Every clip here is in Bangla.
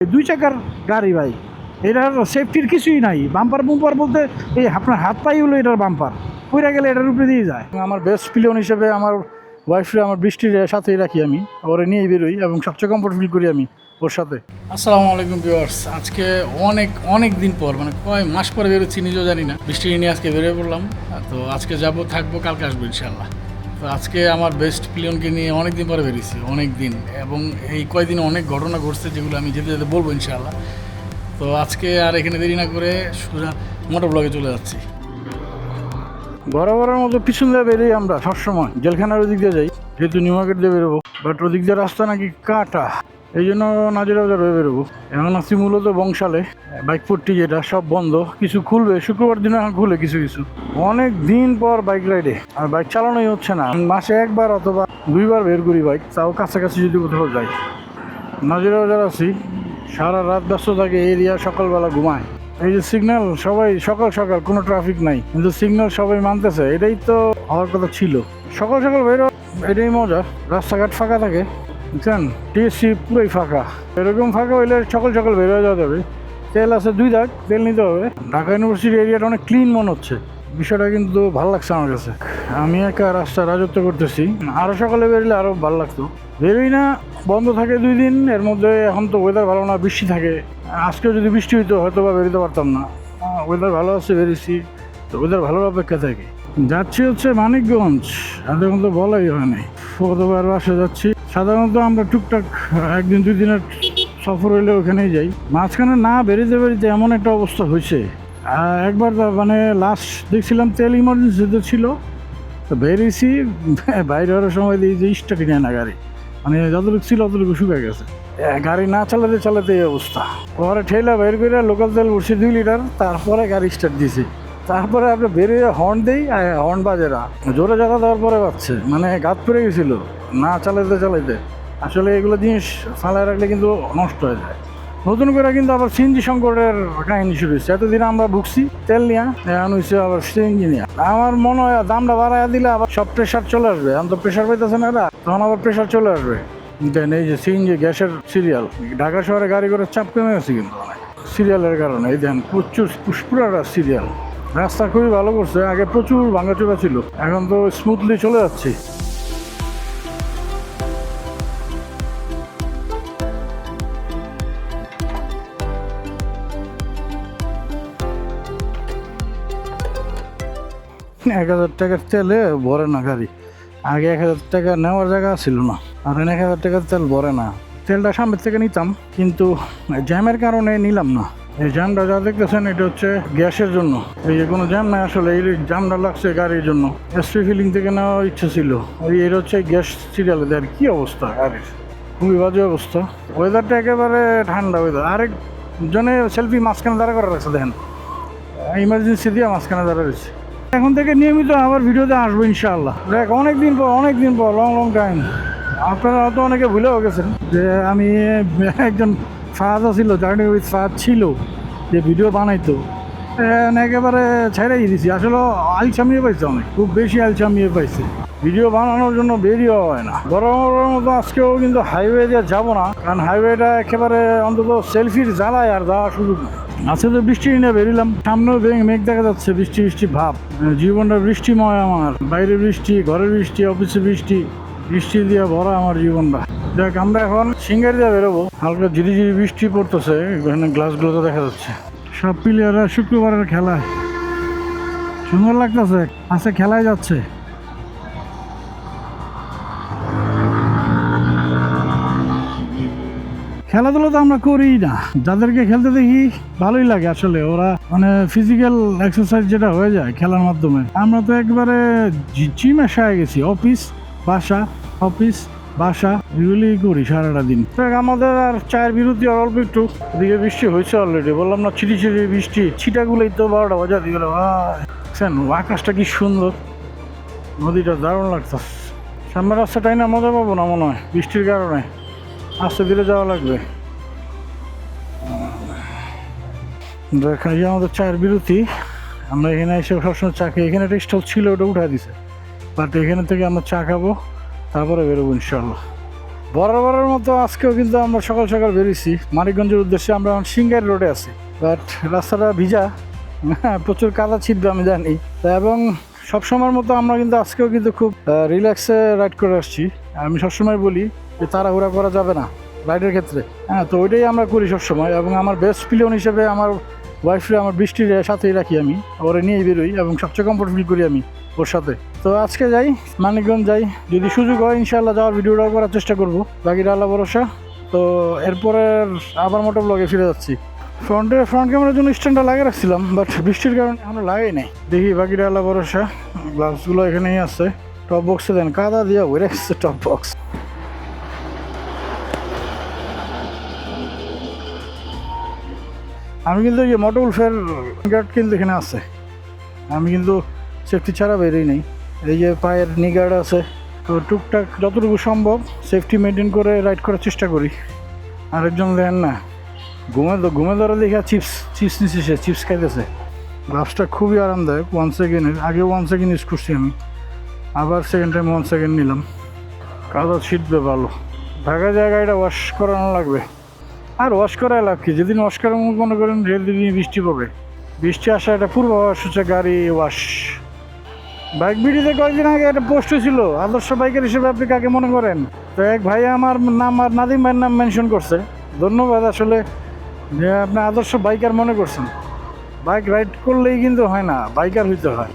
দুই চাকার গাড়ি ভাই, এটার সেফটির কিছুই নাই। বাম্পার বুম্পার বলতে এই আপনার হাত পাই হলো এটার বাম্পার, পইরা গেলে এটার উপরে দিয়ে যায়। আমার বেস্ট পিলিয়ন হিসেবে আমার ওয়াইফরে আমার বৃষ্টির সাথেই রাখি, আমি ওরে নিয়েই বেরোই এবং সবচেয়ে কমফোর্ট ফিল করি আমি ওর সাথে। আসসালামু আলাইকুম ভিউয়ার্স, আজকে অনেক দিন পর, মানে কয় মাস পরে বেরোচ্ছি নিজেও জানি না, বৃষ্টি নিয়ে আজকে বেরিয়ে পড়লাম। তো আজকে যাবো, থাকবো, কালকে আসবো ইনশাল্লাহ। তো আজকে আমার বেস্ট পিলিয়নকে নিয়ে অনেক দিন পরে বেরিয়েছি, অনেক দিন, এবং এই কয়দিনে অনেক ঘটনা ঘটছে যেগুলো আমি যেতে যেতে বলবো ইনশাল্লাহ। তো আজকে আর এখানে দেরি না করে সোজা মোটর ব্লগে চলে যাচ্ছি। বরাবরের মতো পিছন দিয়ে বেরোই আমরা সবসময়, জেলখানার ওদিক দিয়ে যাই, যেহেতু নিউ মার্কেট দিয়ে বেরোবো, বাট ওদিক দিয়ে রাস্তা নাকি কাটা, এই জন্য নাজিরা বাজার হয়ে বেরোবো। এখন আছি মূলত বংশালে, বাইক পট্টি যেটা সব বন্ধ, কিছু খুলবে শুক্রবার দিন, এখন খুলে কিছু কিছু। অনেক দিন পর বাইক রাইডে, আর বাইক চালানোই হচ্ছে না। মাসে একবার অথবা দুইবার বের করি বাইক, তাও কাছাকাছি যদি কোথাও যাই। নাজিরা বাজার আছি, সারা রাত ব্যস্ত থাকে এরিয়া, সকালবেলা ঘুমায়। এই যে সিগন্যাল, সবাই সকাল সকাল কোনো ট্রাফিক নাই, কিন্তু সিগন্যাল সবাই মানতেছে, এটাই তো হওয়ার কথা ছিল। সকাল সকাল বেরো, এটাই মজা, রাস্তাঘাট ফাঁকা থাকে, বুঝছেন, টিএসসি পুরোই ফাঁকা। এরকম ফাঁকা হইলে সকাল সকাল বের হয়ে যাওয়া যাবে। তেল আছে 2 দাগ, তেল নিতে হবে। ঢাকা ইউনিভার্সিটি এরিয়াটা অনেক ক্লিন মনে হচ্ছে, বিষয়টা কিন্তু ভালো লাগছে আমার কাছে। আমি একা রাস্তা রাজত্ব করতেছি, আরও সকালে বেরোলে আরও ভালো লাগতো। বেরোই না, বন্ধ থাকে 2 দিন, এর মধ্যে এখন তো ওয়েদার ভালো না, বৃষ্টি থাকে। আজকেও যদি বৃষ্টি হইতো হয়তো বা বেরোতে পারতাম না। ওয়েদার ভালো আছে, বেরিয়েছি, তো ওয়েদার ভালোর অপেক্ষা থাকে। যাচ্ছি হচ্ছে মানিকগঞ্জ, এখন তো বলাই হয় নাই, কতবার বাসে যাচ্ছি। সাধারণত আমরা টুকটাক 1 দিন 2 দিনের সফর হইলে ওখানেই যাই। মাঝখানে না বেরিতে এমন একটা অবস্থা হয়েছে। একবার মানে লাস্ট দেখছিলাম তেল ইমার্জেন্সিতে ছিল, তো বেরিয়েছি, বাইরে হওয়ার সময় দিয়ে যে স্টার্টই নেয় না গাড়ি, মানে যতটুকু ছিল অতটুকু শুকিয়ে গেছে। গাড়ি না চালাতে এই অবস্থা। পরে ঠেলা বের করে লোকাল তেল উঠছে 2 লিটার, তারপরে গাড়ি স্টার্ট দিয়েছি। তারপরে আপনি বেরিয়ে হর্ন দেই, হর্ন বাজে না, জোরে চালা দেওয়ার পরে বাজছে, মানে গাত পড়ে গেছিলো না চালাইতে। আসলে এগুলো জিনিস ফালায় রাখলে কিন্তু নষ্ট হয়ে যায়। নতুন করে কিন্তু আবার সিএনজি সংকটের কাহিনী শুরু হয়েছে। এতদিন আমরা ভুগছি তেল নিয়ে, এখন হচ্ছে আবার সিএনজি নিয়ে। আমার মনে হয় দামটা বাড়াইয়া দিলে আবার সব প্রেশার চলে আসবে। এখন তো প্রেশার পাইতেছে না এরা, তখন আবার প্রেশার চলে আসবে। দেন এই যে সিএনজি গ্যাসের সিরিয়াল, ঢাকা শহরে গাড়ি করে চাপ কমে গেছে কিন্তু অনেক সিরিয়ালের কারণে। এই দেন প্রচুর পুষ্পুরাটা সিরিয়াল। রাস্তা খুবই ভালো করছে, আগে প্রচুর ভাঙাচোরা ছিল, এখন তো স্মুথলি চলে যাচ্ছে। এক 1000 টাকার তেলে ভরে না গাড়ি। আগে 1000 টাকা নেওয়ার জায়গা ছিল না, আর 1000 টাকার তেল ভরে না। তেলটা সামনের থেকে নিতাম, কিন্তু জ্যামের কারণে নিলাম না। এই জ্যামটা যা দেখতেছেন এটা হচ্ছে গ্যাসের জন্য। এই যে কোনো জ্যাম নাই আসলে, এই জ্যামটা লাগছে গাড়ির জন্য। এসপি ফিলিং থেকে নেওয়ার ইচ্ছে ছিল। এটা হচ্ছে গ্যাস সিরিয়ালে দেওয়ার কি অবস্থা গাড়ির, খুবই বাজে অবস্থা। ওয়েদারটা একেবারে ঠান্ডা ওয়েদার। আরেকজনে সেলফি মাঝখানে দাঁড়া করে রাখছে, দেখেন, ইমার্জেন্সি দিয়ে মাঝখানে দাঁড়া রয়েছে। এখন থেকে নিয়মিত আবার ভিডিওতে আসবো ইনশাআল্লাহ। দেখ অনেক দিন পর লং টাইম। আপনারা হয়তো অনেকে ভুলেও গেছেন যে আমি একজন ফাহাদ ছিল, জার্নি উইথ ফাহাদ ছিল, যে ভিডিও বানাইতো, একেবারে ছেড়েই দিছি। আসলে আলসামিয়ে পাইছে, অনেক খুব বেশি আলসামিয়ে পাইছে। ভিডিও বানানোর জন্য বেরিয়েও হয় না। বরাবরের মতো আজকেও কিন্তু হাইওয়ে দিয়ে যাবো না, কারণ হাইওয়েটা একেবারে অন্তত সেলফির জ্বালায় আর যাওয়ার সুযোগ নেই। আজকে তো বৃষ্টি নিয়ে বেরিলাম, সামনেও মেঘ দেখা যাচ্ছে, বৃষ্টি ভাব। জীবনটা বৃষ্টিময় আমার, বাইরে বৃষ্টি, ঘরে বৃষ্টি, অফিসে বৃষ্টি দিয়ে ভরা আমার জীবনটা। দেখ আমরা এখন সিঙ্গার দিয়ে বেরোবো, হালকা ঝিরি বৃষ্টি পড়তেছে, এখানে গ্লাসগুলো তো দেখা যাচ্ছে। সব প্লেয়াররা শুক্রবারের খেলায়, সুন্দর লাগতেছে, আজকে খেলায় যাচ্ছে। খেলাধুলা তো আমরা করি না, যাদেরকে খেলতে দেখি ভালোই লাগে আসলে। ওরা মানে ফিজিক্যাল এক্সারসাইজ যেটা হয়ে যায় খেলার মাধ্যমে। আমরা তো একবারে জিমে হয়ে গেছি, অফিস বাসা এগুলি করি সারাটা দিন। আমাদের আর চায়ের বিরতি আর অল্প একটু, দিকে বৃষ্টি হয়েছে অলরেডি, বললাম না, ছিটি বৃষ্টি, ছিটাগুলোই তো 12টা বাজা দিয়ে গেল। আকাশটা কি সুন্দর, নদীটা দারুণ লাগতো। সামনের রাস্তাটাই না মজা পাবো না মনে হয় বৃষ্টির কারণে, আস্তে ধীরে যাওয়া লাগবে। দেখাই আমাদের চায়ের বিরতি। আমরা এখানে এসে সবসময় চা খাই, এখানে একটা স্টল ছিল, ওটা উঠা দিছে, বাট এখানে থেকে আমরা চা খাবো, তারপরে বেরোবো ইনশাল্লাহ। বরাবরের মতো আজকেও কিন্তু আমরা সকাল সকাল বেরিয়েছি মানিকগঞ্জের উদ্দেশ্যে। আমরা এখন সিঙ্গার রোডে আছি, বাট রাস্তাটা ভিজা, প্রচুর কাদা ছিটবে আমি জানি। তা এবং সবসময়ের মতো আমরা কিন্তু আজকেও কিন্তু খুব রিল্যাক্সে রাইড করে আসছি। আমি সবসময় বলি যে তাড়াহুড়া করা যাবে না রাইডের ক্ষেত্রে, হ্যাঁ। তো ওইটাই আমরা করি সবসময়, এবং আমার বেস্ট পিলিয়ন হিসেবে আমার ওয়াইফরে আমার বৃষ্টির সাথেই রাখি, আমি ওরে নিয়েই বেরোই এবং সবচেয়ে কমফোর্ট ফিল করি আমি ওর সাথে। তো আজকে যাই মানিকগঞ্জ যাই, যদি সুযোগ হয় ইনশাআল্লাহ যাওয়ার ভিডিওটাও করার চেষ্টা করবো, বাকিটা আল্লাহ ভরসা। তো এরপরে আবার মোটর ব্লগে ফিরে যাচ্ছি। ফ্রন্ট ক্যামেরার জন্য স্ট্যান্ডটা লাগিয়ে রাখছিলাম, বাট বৃষ্টির কারণে আমরা লাগাই নাই। দেখি বাকিটা আল্লাহ ভরসা। গ্লাভসগুলো এখানেই আছে। টপ বক্সে দেন, কাদা দিয়া ভরে আসছে টপ বক্স। আমি কিন্তু এই যে মোটরউলফের গার্ড কিন্তু এখানে আছে, আমি কিন্তু সেফটি ছাড়া বেরোই নেই। এই যে পায়ের নি গার্ড আছে। তো টুকটাক যতটুকু সম্ভব সেফটি মেনটেন করে রাইড করার চেষ্টা করি। আরেকজন দেন না ঘুমে ধরে দেখে চিপস নিচ্ছে, সে চিপস খাইতেছে। গ্লাভসটা খুবই আরামদায়ক, 1 সেকেন্ডের। আগে 1 সেকেন্ড ইউজ করছি আমি, আবার সেকেন্ড টাইম 1 সেকেন্ড নিলাম। কাদা ছিটবে ভালো, ঢাকা জায়গায় এটা ওয়াশ করানো লাগবে। আর ওয়াশ করাই লাভ কি, যেদিন ওয়াশ করার মনে করেন যেদিন বৃষ্টি পড়বে, বৃষ্টি আসা এটা পূর্বাভাস হচ্ছে গাড়ি ওয়াশ। বাইক ভিডিওতে কয়েকদিন আগে একটা পোস্ট হয়েছিল, আদর্শ বাইকের হিসেবে আপনি কাকে মনে করেন? তো এক ভাই আমার নাম আর নাদিম ভাইয়ের নাম মেনশন করছে, ধন্যবাদ আসলে যে আপনি আদর্শ বাইকার মনে করছেন। বাইক রাইড করলেই কিন্তু হয় না, বাইকার হইতে হয়।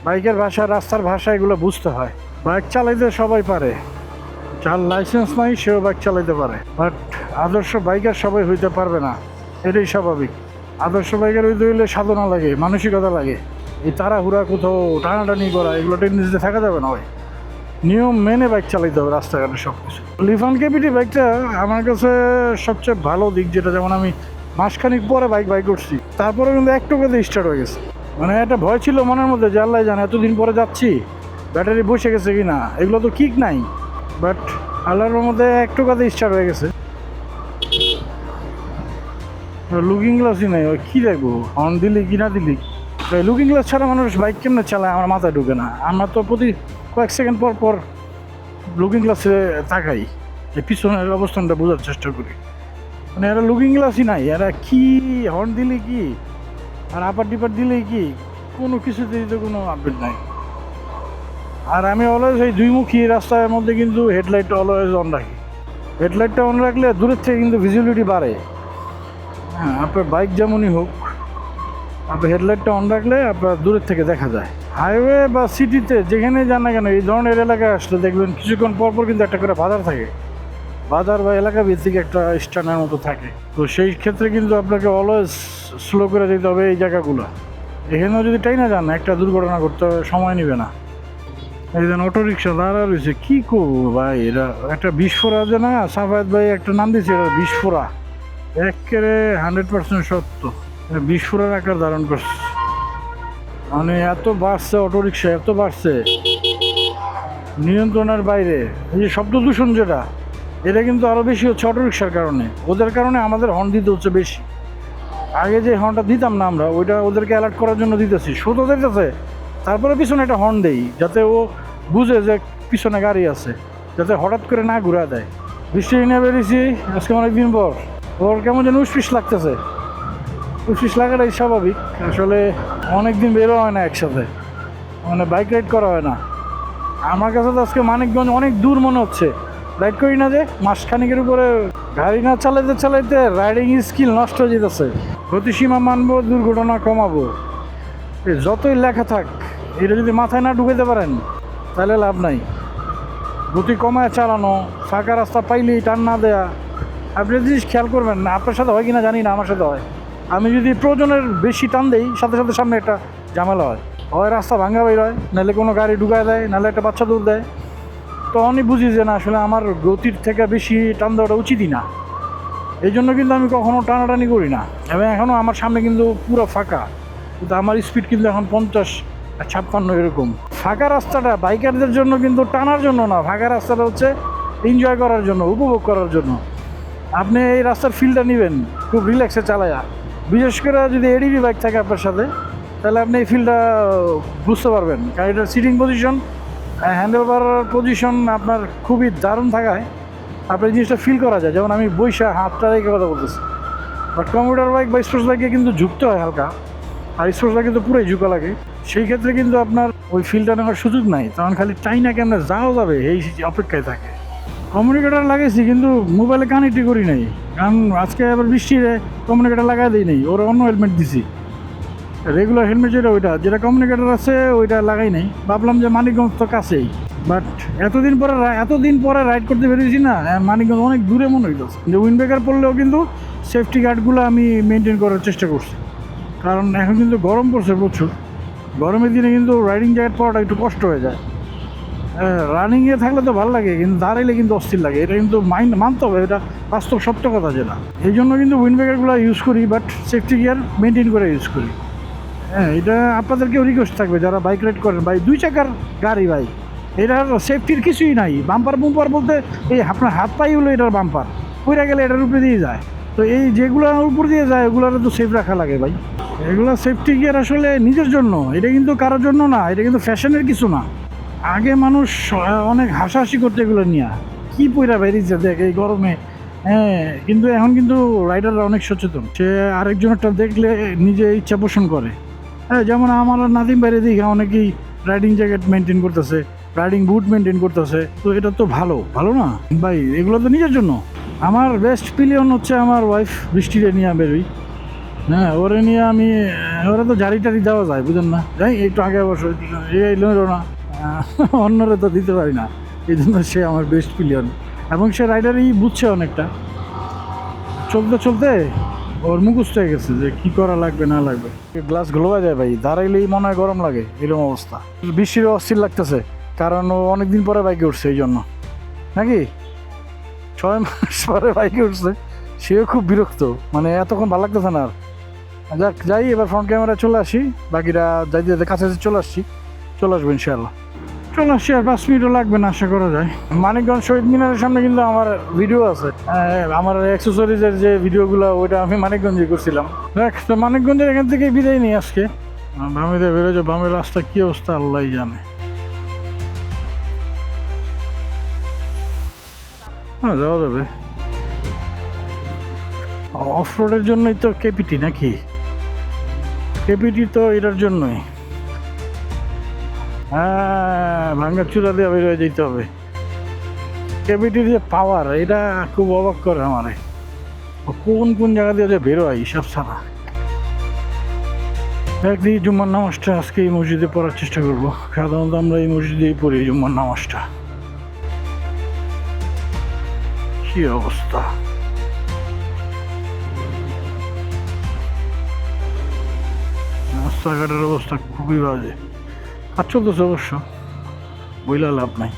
বাইকের ভাষা, রাস্তার ভাষা এগুলো বুঝতে হয়। বাইক চালাইতে সবাই পারে, যার লাইসেন্স নাই সেও বাইক চালাইতে পারে, বাট আদর্শ বাইকার সবাই হইতে পারবে না, এটাই স্বাভাবিক। আদর্শ বাইকার হইতে হইলে সাধনা লাগে, মানসিকতা লাগে। এই তাড়াহুড়া কোথাও টানাটানি করা, এগুলো টেন্ডেন্সিতে থাকা যাবে না ভাই। নিয়ম মেনে বাইক চালাইতে হবে রাস্তাঘাটে সব কিছু। লিফান কেপিটি বাইকটা আমার কাছে সবচেয়ে ভালো দিক যেটা, যেমন আমি মাসখানিক পরে বাইক করছি, তারপরে কিন্তু একটু করে স্টার্ট হয়ে গেছে। মানে একটা ভয় ছিল মনের মধ্যে যে আল্লাহ জানে এতদিন পরে যাচ্ছি ব্যাটারি বসে গেছে কি না, এগুলো তো কিক নাই, বাট আল্লাহর মধ্যে একটু কাজে স্টার্ট হয়ে গেছে। লুকিং গ্লাসই নাই, ওই কী দেখবো হর্ন দিলি কি না দিলি। লুকিং গ্লাস ছাড়া মানুষ বাইক কেমনে চালায় আমার মাথায় ঢুকে না। আমরা তো প্রতি কয়েক সেকেন্ড পর পর লুকিং গ্লাসে তাকাই, যে পিছনের অবস্থানটা বোঝার চেষ্টা করি। মানে এরা লুকিং গ্লাসই নাই, এরা কি হর্ন দিলে কি আর আপার ডিপার দিলেই কি, কোনো কিছুতেই তো কোনো আপডেট নাই। আর আমি অলওয়েজ এই দুইমুখী রাস্তার মধ্যে কিন্তু হেডলাইটটা অলওয়েজ অন রাখি। হেডলাইটটা অন রাখলে দূরের থেকে কিন্তু ভিজিবিলিটি বাড়ে। হ্যাঁ, আপনার বাইক যেমনই হোক, আপনার হেডলাইটটা অন রাখলে আপনার দূরের থেকে দেখা যায়। হাইওয়ে বা সিটিতে যেখানে যান না কেন, এই ধরনের এলাকায় আসলে দেখবেন কিছুক্ষণ পরপর কিন্তু একটা করে বাজার থাকে, বাজার বা এলাকা ভিত্তিক একটা স্ট্যান্ডের মতো থাকে। তো সেই ক্ষেত্রে কিন্তু আপনাকে অলওয়েজ স্লো করে যেতে হবে এই জায়গাগুলো। এখানেও যদি টাইনা যান, একটা দুর্ঘটনা করতে সময় নেবে না। এই যেন অটো রিক্সা দাঁড়া রয়েছে, কী করবো ভাই, এরা একটা বিস্ফোরা যে না, সাফায়েত ভাই একটা নাম দিয়েছে এটা বিস্ফোরা, একেবারে 100% সত্য। বিস্ফোরার আকার ধারণ করছে, মানে এত বাড়ছে অটো রিক্সা, এত বাড়ছে নিয়ন্ত্রণের বাইরে। এই যে শব্দ দূষণ যেটা, এটা কিন্তু আরও বেশি হচ্ছে অটো রিক্সার কারণে। ওদের কারণে আমাদের হর্ন দিতে হচ্ছে বেশি। আগে যে হর্নটা দিতাম না আমরা, ওইটা ওদেরকে অ্যালার্ট করার জন্য দিতেছি, শোধ দিতেছে, তারপরে পিছনে একটা হর্ন দেই যাতে ও বুঝে যে পিছনে গাড়ি আছে, যাতে হঠাৎ করে না ঘুরা দেয়। বৃষ্টি নিয়ে বেরিয়েছি আজকে অনেকদিন পর, ওর কেমন যেন উসফিস লাগতেছে। উসফিস লাগাটাই স্বাভাবিক, আসলে অনেকদিন বেরো হয় না একসাথে, মানে বাইক রাইড করা হয় না। আমার কাছে তো আজকে মানিকগঞ্জ অনেক দূর মনে হচ্ছে, রাইড করি না যে মাসখানিকের উপরে। গাড়ি না চালাইতে রাইডিং স্কিল নষ্ট হয়ে যেতেছে। গতিসীমা মানবো, দুর্ঘটনা কমাবো, যতই লেখা থাক, এটা যদি মাথায় না ঢুকাতে পারেন তাহলে লাভ নাই। গতি কমায় চালানো, ফাঁকা রাস্তা পাইলেই টান না দেয়া। আপনি জিনিস খেয়াল করবেন না, আপনার সাথে হয় কি না জানি না, আমার সাথে হয়। আমি যদি প্রয়োজনের বেশি টান দেই, সাথে সাথে সামনে একটা ঝামেলা হয় রাস্তা ভাঙ্গা বের হয়, নাহলে কোনো গাড়ি ঢুকায় দেয়, নাহলে একটা বাচ্চা দৌড় দেয়। তো অনেক বুঝি যে না, আসলে আমার গতির থেকে বেশি টান দেওয়াটা উচিতই না। এই জন্য কিন্তু আমি কখনও টানাটানি করি না। এবং এখনও আমার সামনে কিন্তু পুরো ফাঁকা, কিন্তু আমার স্পিড কিন্তু এখন 50-56 এরকম। ফাঁকা রাস্তাটা বাইকারদের জন্য কিন্তু টানার জন্য না, ফাঁকা রাস্তাটা হচ্ছে এনজয় করার জন্য, উপভোগ করার জন্য। আপনি এই রাস্তার ফিলটা নেবেন খুব রিল্যাক্সে চালায়া, বিশেষ করে যদি এডিবি বাইক থাকে আপনার সাথে, তাহলে আপনি এই ফিলটা বুঝতে পারবেন। গাড়িটার seating position handle bar position আপনার খুবই দারুণ থাকায় আপনার এই জিনিসটা ফিল করা যায়, যেমন আমি বৈশা হাতটা রেখে কথা বলতেছি। বাট কম্পিউটার বাইক বা স্পোর্টস বাইকে কিন্তু ঝুঁকতে হয় হালকা, আর স্পোর্টস বাইকে তো পুরোই ঝুঁকা লাগে। সেই ক্ষেত্রে কিন্তু আপনার ওই ফিলটা নেওয়ার সুযোগ নাই, তখন খালি টাইনা কেমন যাওয়া যাবে এই অপেক্ষায় থাকে। কমিউনিকেটার লাগাইছি কিন্তু মোবাইলে কানেক্টই করি নাই, কারণ আজকে আবার বৃষ্টিরে কমিউনিকেটার লাগাই দিই নাই, ওরা অন্য হেলমেট দিছি। রেগুলার হেলমেট যেটা ওইটা যেটা কমিউনিকেটার আছে ওইটা লাগাই নাই, ভাবলাম যে মানিকগঞ্জ তো কাছেই। বাট এতদিন পরে রাইড করতে বেরিয়েছি না, মানিকগঞ্জ অনেক দূরে মনে হইতেছে। যে উইন্ড ব্রেকার পড়লেও কিন্তু সেফটি গার্ডগুলো আমি মেনটেন করার চেষ্টা করছি, কারণ এখন কিন্তু গরম পড়ছে প্রচুর। গরমের দিনে কিন্তু রাইডিং জ্যাকেট পরাটা একটু কষ্ট হয়ে যায়। রানিংয়ে থাকলে তো ভালো লাগে, কিন্তু দাঁড়াইলে কিন্তু অস্থির লাগে, এটা কিন্তু মানতে হবে, এটা বাস্তব সত্য কথা যেটা। এই জন্য কিন্তু উইন্ড ব্রেকারগুলো ইউজ করি, বাট সেফটি গিয়ার মেনটেন করে ইউজ করি। হ্যাঁ, এটা আপনাদেরকেও রিকোয়েস্ট থাকবে যারা বাইক রাইড করেন, ভাই 2 চাকার গাড়ি ভাই, এটার সেফটির কিছুই নাই। বাম্পার বুম্পার বলতে এই আপনার হাত পাই হলো এটার বাম্পার, পইরা গেলে এটার উপরে দিয়ে যায়। তো এই যেগুলোর উপর দিয়ে যায় ওগুলোর তো সেফ রাখা লাগে ভাই। এগুলো সেফটি গিয়ার আসলে নিজের জন্য, এটা কিন্তু কারোর জন্য না, এটা কিন্তু ফ্যাশনের কিছু না। আগে মানুষ অনেক হাসাহাসি করতে এগুলো নিয়ে, কি পইরা বেরিয়েছে দেখ এই গরমে। হ্যাঁ, কিন্তু এখন কিন্তু রাইডাররা অনেক সচেতন, সে আরেকজনেরটা দেখলে নিজে ইচ্ছা পোষণ করে। হ্যাঁ, যেমন আমার নাদিম বাইরে দিকে অনেকেই রাইডিং জ্যাকেট মেনটেন করতেছে, রাইডিং বুট মেনটেন করতেছে, তো এটা তো ভালো না ভাই, এগুলো তো নিজের জন্য। আমার বেস্ট পিলিয়ন হচ্ছে আমার ওয়াইফ, বৃষ্টিরে নিয়ে বেরোই। হ্যাঁ, ওরে নিয়ে আমি, ওরা তো জারি টারি দেওয়া যায় বুঝেন না, যাই একটু আগে বসে এলো না, অন্যরা তো দিতে পারি না, এই জন্য সে আমার বেস্ট পিলিয়ন। এবং সে রাইডারই বুঝছে অনেকটা, চলতে চলতে ওর মুখস্থ হয়ে গেছে যে কি করা লাগবে না লাগবে। গ্লাস গ্লোবা যায় ভাই, দাঁড়াইলেই মনে হয় গরম লাগে, এরকম অবস্থা। বৃষ্টিরও অস্থির লাগতেছে, কারণ ও অনেকদিন পরে বাইকে উঠছে, এই জন্য নাকি 6 মাস পরে বাইকে উঠছে, সেও খুব বিরক্ত, মানে এতক্ষণ ভালো লাগতেছে না আর। যাক, যাই এবার ফ্রন্ট ক্যামেরা চলে আসি, বাকিরা যাইতে যাইতে কাছে চলে আসবো ইনশাআল্লাহ। চলে আসছি, আর 5 মিনিটও লাগবে না আশা করা যায়। মানিকগঞ্জ শহীদ মিনারের সামনে কিন্তু আমার ভিডিও আছে, আমার অ্যাক্সেসরিজের যে ভিডিওগুলো ওইটা আমি মানিকগঞ্জে করছিলাম। দেখ, তো মানিকগঞ্জের এখান থেকে বিদায় নিই আজকে। বামেতে বেরোচ্ছে, বামের রাস্তা কী অবস্থা আল্লাহ জানে। হ্যাঁ, যাওয়া যাবে। অফ রোডের জন্যই তো কেপিটি নাকি, কেপিটি তো এটার জন্যই। হ্যাঁ, ভাঙ্গার চূড়া দিয়ে বের হয়ে যেতে হবে। কেপিটির যে পাওয়ার, এটা খুব অবাক করে আমারে, কোন জায়গা দিয়ে যে বেরোয় সব ছাড়া। একদিন জুম্মার নামাজটা আজকে এই মসজিদে পড়ার চেষ্টা করবো, সাধারণত আমরা এই মসজিদেই পড়ি জুম্মার নামাজটা। কি অবস্থা, রাস্তাঘাটের অবস্থা খুবই বাজে। কাজ চলতেছে অবশ্য, বইলা লাভ নাই।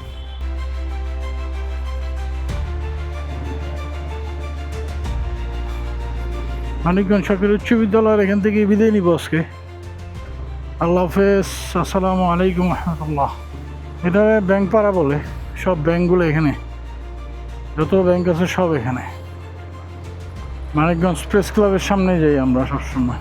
মানিকগঞ্জ সরকারি উচ্চ বিদ্যালয়ের এখান থেকে বিদায় নিব আজকে। আল্লাহ হাফেজ, আসসালামু আলাইকুম রহমতুল্লাহ। এটা ব্যাংক পাড়া বলে, সব ব্যাংকগুলো এখানে, যত ব্যাংক আছে সব এখানে। মানিকগঞ্জ প্রেস ক্লাবের সামনে যাই আমরা সবসময়।